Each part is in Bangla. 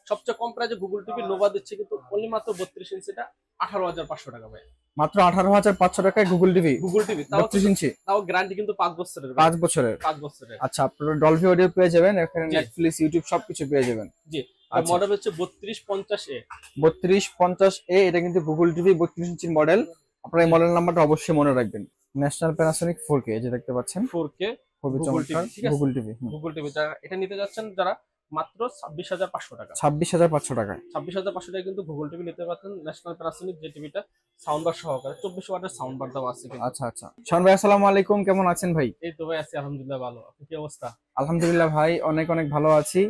সবচেয়ে কম প্রাইসে গুগল টিভি নোভা দিচ্ছে কিন্তু অনলি মাত্র 32 ইঞ্চিটা 18,500 টাকা ভাই। মাত্র 18,500 টাকায় গুগল টিভি। গুগল টিভি 32 ইঞ্চি, তাও গ্যারান্টি কিন্তু 5 বছরের ভাই। 5 বছরের। 5 বছরের। আচ্ছা, আপনারা ডলবি অডিও পেয়ে যাবেন, এখানে জি। নেটফ্লিক্স, ইউটিউব সবকিছু পেয়ে যাবেন। জি, আর আচ্ছা। মডেল হচ্ছে 3250A। 3250A, এটা কিন্তু গুগল টিভি 32 ইঞ্চির মডেল। আপনারা এই মডেল নাম্বারটা অবশ্যই মনে রাখবেন। ন্যাশনাল প্যানাসোনিক 4K, যে দেখতে পাচ্ছেন 4K খুবই গুগল টিভি, চমৎকার ঠিক আছে? Google TV. গুগল টিভি যারা এটা নিতে যাচ্ছেন, যারা মাত্র 26,500 টাকা। 26,500 টাকায়। 26,500 টাকায় কিন্তু গুগল টিভি নিতে পারছেন। ন্যাশনাল প্যানাসোনিক যে টিভিটা সাউন্ড বার সহকারে 24 ওয়াটের সাউন্ড বার দাও আছে কিন্তু। আচ্ছা আচ্ছা, শাওন ভাই আসসালামু আলাইকুম, কেমন আছেন ভাই? এই তো ভাই আছি আলহামদুলিল্লাহ ভালো। আপনি কি অবস্থা? আলহামদুলিল্লাহ ভাই, অনেক অনেক ভালো আছি।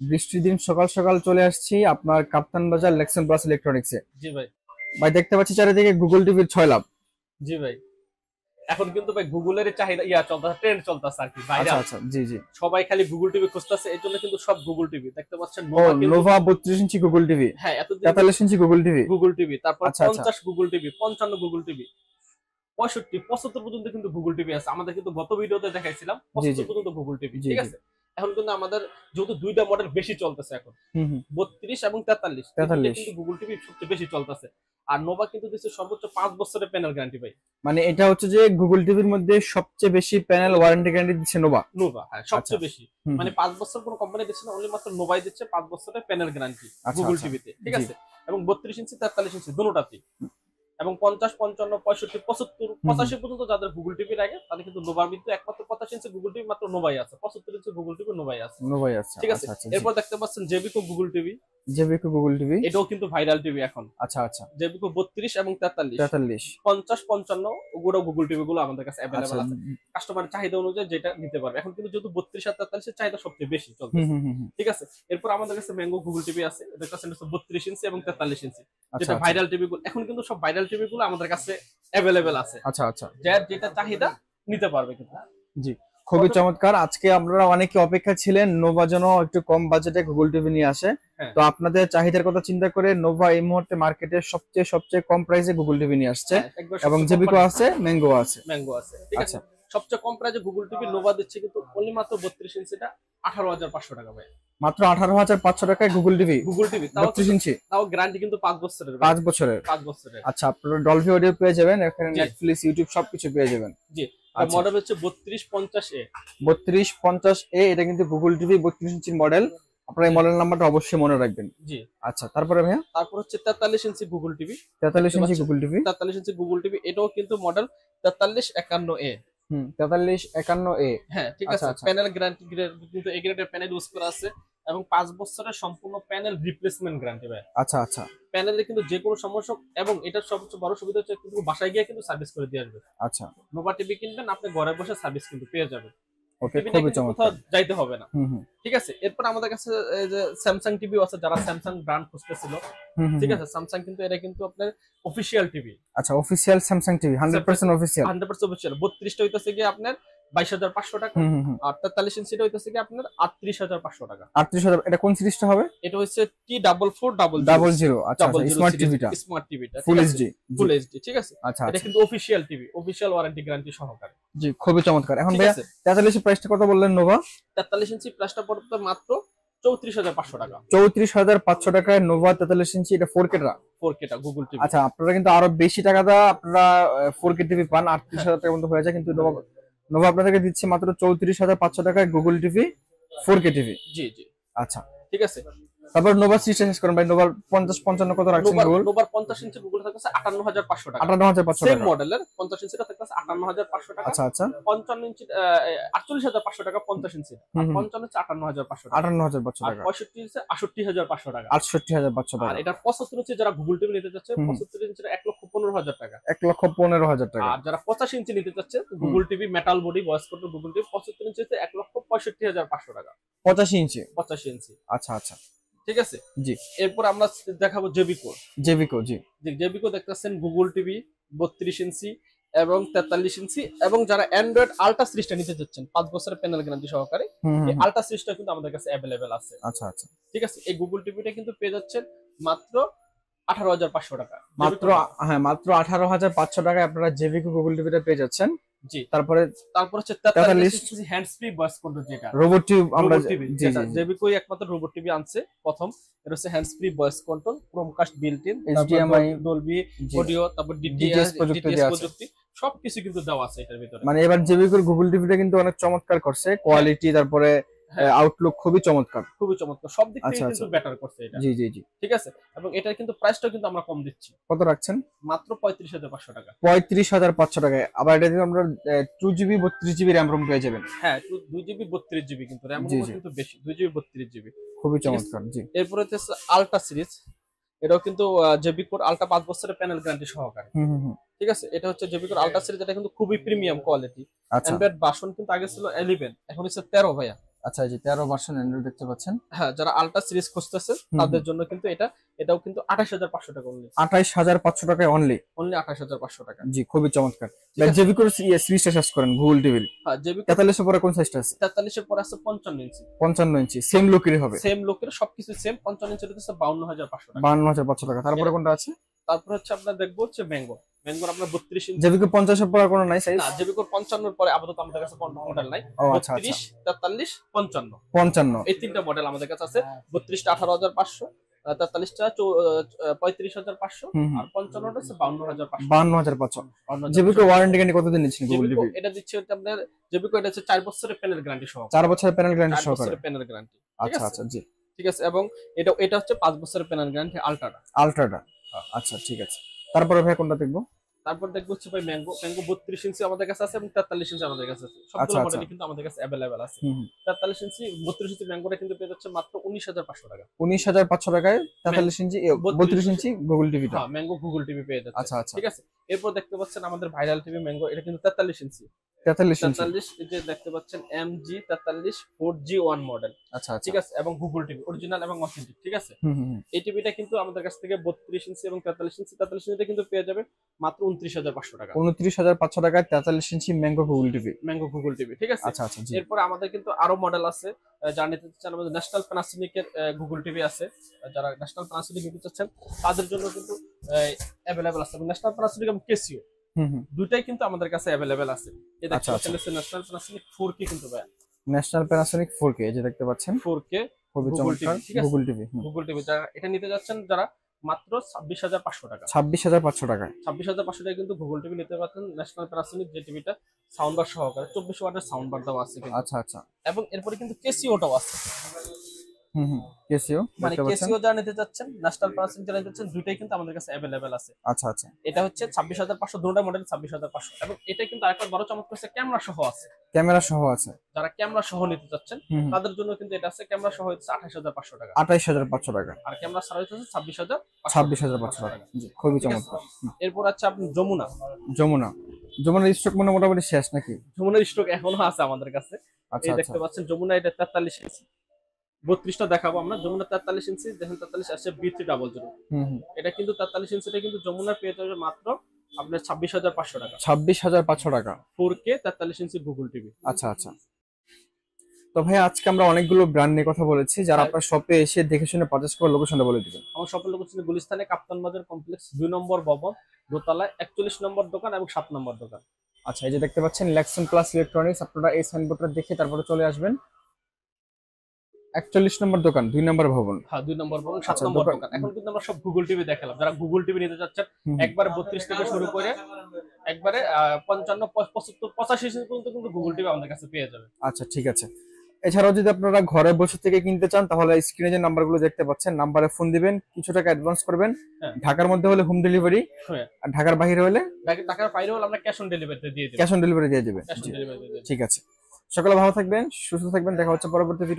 বৃষ্টির দিন সকাল সকাল চলে আসছি আপনার কাপ্তান বাজার লেক্সন প্লাস ইলেকট্রনিক্সে। জি ভাই। ভাই দেখতে পাচ্ছি চারিদিকে গুগল টিভির 6 লাভ। জি ভাই, এখন কিন্তু ভাই গুগলের চাহিদা চলতেছে, ট্রেন্ড চলতেছে আর কি আচ্ছা ভাইরাল। আচ্ছা, জি জি। সবাই খালি গুগল টিভি খুঁজতেছে, এই জন্য কিন্তু সব গুগল টিভি দেখতে পাচ্ছেন। ও নোভা 32 ইঞ্চি গুগল টিভি, হ্যাঁ, এতদিন 43 ইঞ্চি গুগল টিভি, গুগল টিভি, তারপর আচ্ছা, আচ্ছা। 50 গুগল টিভি, 55 গুগল টিভি, 65 75 পর্যন্ত কিন্তু গুগল টিভি আছে। আমাদের কিন্তু গত ভিডিওতে দেখাইছিলাম জি, 75 জি। পর্যন্ত গুগল টিভি, জি, ঠিক জি। আছে? এখন কিন্তু আমাদের যেহেতু দুইটা মডেল বেশি চলতেছে এখন, হুম হুম। 32 এবং 43, 43 কিন্তু গুগল টিভি সবচেয়ে বেশি চলতেছে। আর নোভা কিন্তু দিচ্ছে সর্বোচ্চ 5 বছরের প্যানেল গ্যারান্টি ভাই। মানে এটা হচ্ছে যে গুগল টিভির মধ্যে সবচেয়ে বেশি প্যানেল ওয়ারেন্টি গ্যারান্টি দিচ্ছে নোভা। নোভা, হ্যাঁ, সবচেয়ে আচ্ছা। বেশি। হুম, মানে হুম। 5 বছর কোনো কোম্পানি দিচ্ছে না, অনলি মাত্র নোভাই দিচ্ছে 5 বছরের প্যানেল গ্যারান্টি আচ্ছা, গুগল আচ্ছা। টিভিতে, ঠিক জি। আছে? এবং 32 ইঞ্চি 43 ইঞ্চি দুটোটাতেই। এবং 50 55 65 75 হুম, হুম। 85 পর্যন্ত যাদের গুগল টিভি লাগে তাদের কিন্তু নোভার ভিতরে একমাত্র 85 ইঞ্চি গুগল টিভি মাত্র নোভাই আছে, 75 ইঞ্চি গুগল টিভি নোভাই আছে, নোভাই আচ্ছা, ঠিক আছে? আচ্ছা আচ্ছা। এরপর দেখতে পাচ্ছেন জেবিকো গুগল টিভি। জেবিকো গুগল টিভি, এটাও কিন্তু ভাইরাল টিভি এখন। আচ্ছা আচ্ছা। জেবিকো 32 এবং 43, 43, 50 55 ওগুলো গুগল টিভি গুলো আমাদের কাছে আচ্ছা। অ্যাভেলেবল আছে। কাস্টমারের চাহিদা অনুযায়ী যেটা নিতে পারবে। এখন কিন্তু যেহেতু 32 আর 43 এর চাহিদা সবচেয়ে বেশি হুম চলতেছে, হুম হুম। ঠিক আছে? এরপর আমাদের কাছে ম্যাঙ্গো গুগল টিভি আছে। এদের কাছে 32 ইঞ্চি এবং 43 ইঞ্চি, আচ্ছা যেটা আচ্ছা। ভাইরাল টিভি গুলো। এখন কিন্তু সব ভাইরাল টিভি গুলো আমাদের কাছে অ্যাভেলেবল আছে, আচ্ছা আচ্ছা। যার যেটা চাহিদা নিতে পারবে কিন্তু। জি, খুবই চমৎকার। আজকে আপনারা অনেকে অপেক্ষা ছিলেন নোভা যেন একটু কম বাজেটে গুগল টিভি নিয়ে আসে। হ্যাঁ। তো আপনাদের চাহিদার কথা চিন্তা করে নোভা এই মুহূর্তে মার্কেটে সবচেয়ে কম প্রাইসে গুগল টিভি নিয়ে আসছে। হ্যাঁ, একবার এবং সবচেয়ে জেবিকো কম আছে, ম্যাঙ্গো আছে। ম্যাঙ্গো আছে, ঠিক আছে? আচ্ছা। সবচেয়ে কম প্রাইসে গুগল টিভি নোভা দিচ্ছে কিন্তু অনলি মাত্র 32 ইঞ্চিটা 18,500 টাকা ভাই। মাত্র 18,500 টাকায় গুগল টিভি, গুগল টিভি, তাও 32 ইঞ্চি, তাও গ্যারান্টি কিন্তু 5 বছরের ভাই। 5 বছরের। 5 বছরের। আচ্ছা, আপনারা ডলবি অডিও পেয়ে যাবেন, এখানে জি। নেটফ্লিক্স, ইউটিউব সবকিছু পেয়ে যাবেন। জি, আর আচ্ছা। মডেল হচ্ছে 3250A। 3250A, এটা কিন্তু গুগল টিভি 32 ইঞ্চির মডেল। আপনারা এই মডেল নাম্বারটা অবশ্যই মনে রাখবেন। জি। আচ্ছা, তারপরে ভাইয়া তারপর হচ্ছে 43 ইঞ্চি গুগল টিভি। 43 ইঞ্চি গুগল টিভি। 43 ইঞ্চি গুগল টিভি, এটাও কিন্তু মডেল 4351A। 4351A। হ্যাঁ, ঠিক আচ্ছা আছে। আচ্ছা। প্যানেল গ্যারান্টি কিন্তু এই গ্রেডের প্যানেল ইউজ করা আছে এবং 5 বছরের সম্পূর্ণ প্যানেল রিপ্লেসমেন্ট গ্যারান্টি ভাই। আচ্ছা আচ্ছা। প্যানেলে কিন্তু যে কোনো সমস্যা, এবং এটার সবচেয়ে বড় সুবিধা হচ্ছে কিন্তু বাসায় গিয়ে কিন্তু সার্ভিস করে দিয়ে আসবে। আচ্ছা, নোভা টিভি কিনবেন, আপনি ঘরে বসে সার্ভিস কিন্তু পেয়ে যাবেন। ওকে, টিভিটা খুবই কিন্তু কোথাও চমৎকার। যাইতে হবে না, হুম হুম ঠিক আছে? এরপর আমাদের কাছে এই যে স্যামসাং টিভিও আছে, যারা স্যামসাং ব্র্যান্ড খুঁজতেছিল, হুম হুম ঠিক হুম। আছে? স্যামসাং কিন্তু এটা কিন্তু আপনার অফিশিয়াল টিভি, আচ্ছা, official Samsung TV, 100% official. 100% official. 32টা হইতেছে গিয়ে আপনার 22,500 টাকা, হুম হুম হুম। আর 43 ইঞ্চিটা হইতেছে গিয়ে আপনার 38,500 টাকা। 38,000। এটা কোন সিরিজটা হবে? এটা হচ্ছে T4400। 00। আচ্ছা আচ্ছা, স্মার্ট টিভিটা, স্মার্ট টিভিটা, ফুল এইচডি। ফুল এইচডি, ঠিক আছে? আচ্ছা এটা আচ্ছা। কিন্তু official TV, official warranty guarantee সহকারে। জি, খুবই চমৎকার। এখন ঠিক ভাইয়া আছে? 43 এর প্রাইসটা কত বললেন নোভা? 43 ইঞ্চি প্লাসটা পড়বে মাত্র 34,500 টাকা। 34,500 টাকায় নোভা 43 ইঞ্চি, এটা 4K টা। 4K টা গুগল টিভি। আচ্ছা, আপনারা কিন্তু আরো বেশি টাকা দা আপনারা 4K টিভি পান, 38,000 টাকার মতো হয়ে যায়, কিন্তু নোভা আপনাদেরকে দিচ্ছে মাত্র 34,500 টাকায় গুগল টিভি 4K টিভি। জি জি, আচ্ছা, ঠিক আছে। তারপর নোভা সিরিজটা শেষ করেন ভাই। নোভার 50 55 কত রাখছেন গুগল? নোভার 50 ইঞ্চি গুগল থাকছে 58,500 টাকা। 58,500 সেম টাকা। মডেলের 50 ইঞ্চিটা থাকছে 58,500 টাকা। আচ্ছা আচ্ছা। 55 ইঞ্চি 48,500 টাকা 50 ইঞ্চি। আর 55 হচ্ছে 58,500 টাকা। 58,500 আর টাকা। 65 ইঞ্চি 68,500 টাকা। 68,500 আর টাকা। এটা 75 ইঞ্চি যারা গুগল টিভি নিতে চাচ্ছে, হুম। 75 ইঞ্চিটা 1,15,000 টাকা। 1,15,000 টাকা। আর যারা 85 ইঞ্চি নিতে চাচ্ছে Google TV metal body voice control Google TV 75 ইঞ্চিতে 1,65,500 টাকা। 85 ইঞ্চি। 85 ইঞ্চি, আচ্ছা আচ্ছা। ঠিক আছে? জি। এরপর আমরা দেখাবো জেবিকো। জেবিকো, জি। জেবিকো দেখতেছেন গুগল টিভি 32 ইঞ্চি এবং 43 ইঞ্চি, এবং যারা অ্যান্ড্রয়েড আল্ট্রা সিরিজটা নিতে চাচ্ছেন 5 বছরের প্যানেল গ্যারান্টি সহকারে, হুম এই হুম। আল্ট্রা সিরিজটা কিন্তু আমাদের কাছে অ্যাভেলেবেল আছে। আচ্ছা আচ্ছা। ঠিক আছে? এই গুগল টিভিটা কিন্তু পেয়ে যাচ্ছেন মাত্র 18,500 টাকা। মাত্র, হ্যাঁ, মাত্র 18,500 টাকায় আপনারা জেবিকো গুগল টিভিটা পেয়ে যাচ্ছেন। জি। তারপরে তারপর হচ্ছে 43 43 হ্যান্ডস ফ্রি ভয়েস কন্ট্রোল, যেটা রোবট টিউব আমরা রোবট টিভি, জি যেটা জি জেবিকোই একমাত্র রোবট টিভি আনছে প্রথম। এটা হচ্ছে hands free voice control, Chromecast built in, তারপর HDMI ডলবি জি অডিও, তারপর ডিটিএস প্রযুক্তি দেওয়া আছে। প্রযুক্তি সবকিছু কিন্তু দেওয়া আছে এটার ভিতরে। মানে এবার জেবিকোর গুগল টিভিটা কিন্তু অনেক চমৎকার করছে, কোয়ালিটি তারপরে হ্যাঁ, আউটলুক খুবই চমৎকার। খুবই চমৎকার, সব দিক থেকে আচ্ছা কিন্তু আচ্ছা বেটার করছে এটা। জি জি জি। ঠিক আছে, এবং এটার কিন্তু প্রাইসটাও কিন্তু আমরা কম দিচ্ছি, কত রাখছেন? মাত্র 35,500 টাকা। 35,500 টাকায়। আবার এটা দিয়ে আমরা 2GB 32GB র্যাম রোম পেয়ে যাবেন। হ্যাঁ, 2GB 32GB, কিন্তু র্যাম জি জি কিন্তু বেশি, 2GB 32GB। খুবই ঠিক আছে, চমৎকার জি। এরপরে হচ্ছে আলট্রা সিরিজ, এটাও কিন্তু জেবিকোর আলট্রা 5 বছরের প্যানেল গ্যারান্টি সহকারে। হুম হুম হুম ঠিক আছে, এটা হচ্ছে জেবিকোর আলট্রা সিরিজ, এটা কিন্তু খুবই প্রিমিয়াম কোয়ালিটি। আচ্ছা অ্যান্ড্রয়েড ভার্সন কিন্তু আগে ছিল 11, এখন হচ্ছে 13 ভাইয়া। আচ্ছা, এই যে 13 ভার্সন অ্যান্ড্রয়েড দেখতে পাচ্ছেন। হ্যাঁ, যারা আলট্রা সিরিজ খুঁজতেছেন হুম তাদের হুম জন্য কিন্তু এটাও কিন্তু 28,500 টাকা অনলি। 28,500 টাকায় অনলি। অনলি 28,500 টাকা। জি খুবই চমৎকার। ঠিক আছে, জেবিকোর সিরিজটা সার্চ করেন গুগল টিভির। হ্যাঁ জেবিকো 43 এর পরে কোন সাইজটা আছে? 43 এর পরে আছে 55 ইঞ্চি। 55 ইঞ্চি সেম লুকেরই হবে। সেম লোকের সবকিছু সেম, 55 ইঞ্চি হচ্ছে 52,500 টাকা। 52,500 টাকা। তারপরে কোনটা আছে? তারপর হচ্ছে আপনার দেখবো হচ্ছে ম্যাঙ্গোর আপনার 32 ইঞ্চি। জেবিকো 50 এর পরে কোনো নাই সাইজ? না, জেবিকোর 55 এর পরে আপাতত আমাদের কাছে কোন মডেল নাই। ও আচ্ছা আচ্ছা 32, 43, 55 55 এই তিনটা মডেল আমাদের কাছে আছে। 32টা 18,500, 43টা 35,500, হুম হুম আর 55টা হচ্ছে 52,500। 52,500। জেবিকো ওয়ারেন্টি গ্যারান্টি কতদিন নিচ্ছেন গুগল টিভি? এটা দিচ্ছে হচ্ছে আপনার জেবিকো, এটা হচ্ছে 4 বছরের প্যানেল গ্যারান্টি সহ। 4 বছরের প্যানেল গ্যারান্টি 4 সহকারে। বছরের প্যানেল গ্যারান্টি। ঠিক আচ্ছা আছে, আচ্ছা জি। ঠিক আছে, এবং এটা হচ্ছে 5 বছরের প্যানেল গ্যারান্টি আলট্রাটা। আলট্রাটা আচ্ছা ঠিক আছে। তারপরে ভাই কোনটা দেখবো? তারপর দেখবো হচ্ছে ভাই ম্যাঙ্গো 32 ইঞ্চি আমাদের কাছে আছে, এবং 43 ইঞ্চি আমাদের কাছে আছে। সবগুলো আচ্ছা, মডেলই আচ্ছা। কিন্তু আমাদের কাছে अवेलेबल আছে। হুম, হুম। 43 ইঞ্চি 32 ইঞ্চি ম্যাঙ্গোটা কিন্তু পেয়ে যাচ্ছে মাত্র 19,500 টাকা। 19,500 টাকায় 43 ইঞ্চি 32 ইঞ্চি গুগল টিভিটা। হ্যাঁ, ম্যাঙ্গো গুগল টিভি পেয়ে যাচ্ছে। আচ্ছা আচ্ছা। ঠিক আছে, এরপর দেখতে পাচ্ছেন আমাদের ভাইরাল টিভি ম্যাঙ্গো, এটা কিন্তু 43 ইঞ্চি। 43 ইঞ্চি 43, এই যে দেখতে পাচ্ছেন MG 43 4G1 মডেল। আচ্ছা আচ্ছা। ঠিক আছে, এবং গুগল টিভি অরিজিনাল এবং অথেন্টিক। ঠিক আছে, হুম হুম হুম। এই টিভিটা কিন্তু আমাদের কাছ থেকে 32 ইঞ্চি এবং 43 ইঞ্চিটা কিন্তু পেয়ে যাবে মাত্র 29,500 টাকা। 29,500 টাকায় 43 inch mango Google TV. Mango Google TV. ঠিক আছে, আচ্ছা আচ্ছা জি। এরপর আমাদের কিন্তু আরো মডেল আছে। যারা নিতে চাচ্ছেন, আমাদের ন্যাশনাল প্যানাসোনিকের গুগল টিভি আছে। যারা ন্যাশনাল প্যানাসোনিক নিতে চাচ্ছেন তাদের জন্য কিন্তু অ্যাভেলেবেল আছে, এবং ন্যাশনাল প্যানাসোনিক এবং কেসিও হুম হুম। দুটাই কিন্তু আমাদের কাছে অ্যাভেলেবেল আছে। এই দেখতে আচ্ছা, পাচ্ছেন ন্যাশনাল প্যানাসোনিক 4K কিন্তু ভাই, ন্যাশনাল প্যানাসোনিক 4K এই যে দেখতে পাচ্ছেন 4K খুবই গুগল চমৎকার টিভি। ঠিক আছে, গুগল টিভি। গুগল টিভি যারা এটা নিতে যাচ্ছেন, যারা মাত্র 26,500 টাকা। 26,500 টাকায় 26,500 টাকা কিন্তু গুগল টিভি নিতে পারছেন। ন্যাশনাল প্যানাসোনিক যে টিভিটা সাউন্ড বার সহকারে 24 ওয়াটের সাউন্ড বার দেওয়া আছে কিন্তু। আচ্ছা আচ্ছা। এবং এরপরে কিন্তু কেসিওটাও আছে। হুম হুম কেসিও মানে দেখতে পাচ্ছেন। কেসিও যারা নিতে চাচ্ছেন, ন্যাশনাল প্যানাসোনিক যারা নিতে চাচ্ছেন, দুইটাই কিন্তু আমাদের কাছে অ্যাভেলেবেল আছে। আচ্ছা আচ্ছা। এটা হচ্ছে 26,500, দুটো মডেল 26,500, এবং এটা কিন্তু আরেকটা বড় চমৎকার হচ্ছে ক্যামেরা সহ আছে। ক্যামেরা সহ আছে। যারা ক্যামেরা সহ নিতে চাচ্ছেন হুম হুম। তাদের জন্য কিন্তু এটা আছে। ক্যামেরা সহ হচ্ছে 28,500 টাকা, 28,500 টাকা। আর ক্যামেরা ছাড়া হচ্ছে 26,500 টাকা। জি খুবই ঠিক আছে, চমৎকার। হুম। এরপর আছে আপনি যমুনা। যমুনার স্টক মোটামুটি শেষ নাকি? যমুনার স্টক এখনো আছে আমাদের কাছে। আচ্ছা এই আচ্ছা। দেখতে পাচ্ছেন যমুনা, এটা 43 ইঞ্চি। 32টা দেখাবো আমরা। যমুনা 43 ইঞ্চি দেখেন, 43 আসছে B300। হুম হুম। এটা কিন্তু 43 ইঞ্চিটা কিন্তু যমুনার পেয়ে যাবে মাত্র আপনার 26,500 টাকা। 26,500 টাকা 4K 43 ইঞ্চি গুগল টিভি। আচ্ছা আচ্ছা। তো ভাই আজকে আমরা অনেকগুলো ব্র্যান্ড নিয়ে কথা বলেছি, যারা হ্যাঁ। আপনার শপে এসে দেখে শুনে পারচেজ করে লোকেশনটা বলে দিবেন। আমার শপের লোকেশন গুলিস্তানে কাপ্তান বাজার কমপ্লেক্স 2 নম্বর ভবন, দোতলায় 41 নম্বর দোকান এবং 7 নম্বর দোকান। আচ্ছা, এই যে দেখতে পাচ্ছেন লেক্সন প্লাস ইলেকট্রনিক্স, আপনারা এই সাইনবোর্ডটা দেখে তারপরে চলে আসবেন। 41 নম্বর দোকান 2 নম্বর ভবন। হ্যাঁ, 2 নম্বর ভবন 7 আচ্ছা, নম্বর দোকান- দোকান। এখন কিন্তু আমরা সব গুগল টিভি দেখালাম। যারা গুগল টিভি নিতে যাচ্ছেন, হুম। একবারে 32 থেকে শুরু করে একবারে 55, 75, 85 ইঞ্চি পর্যন্ত কিন্তু গুগল টিভি আমাদের কাছে পেয়ে যাবে। আচ্ছা ঠিক আছে। এছাড়াও যদি আপনারা ঘরে বসে থেকে কিনতে চান, তাহলে স্ক্রিনে যে নাম্বারগুলো দেখতে পাচ্ছেন নাম্বারে ফোন দিবেন, কিছু টাকা অ্যাডভান্স করবেন। হ্যাঁ। ঢাকার মধ্যে হলে হোম ডেলিভারি, হ্যাঁ, আর ঢাকার বাইরে হলে টাকার বাইরে হলে আমরা ক্যাশ অন ডেলিভারিতে দিয়ে দেব। ক্যাশ অন ডেলিভারি দিয়ে দিবেন। ক্যাশ অন ডেলিভারি দিয়ে দেব। ঠিক আছে। সকালে ভালো থাকবেন, সুস্থ থাকবেন, দেখা হচ্ছে পরবর্তী ভিডিও।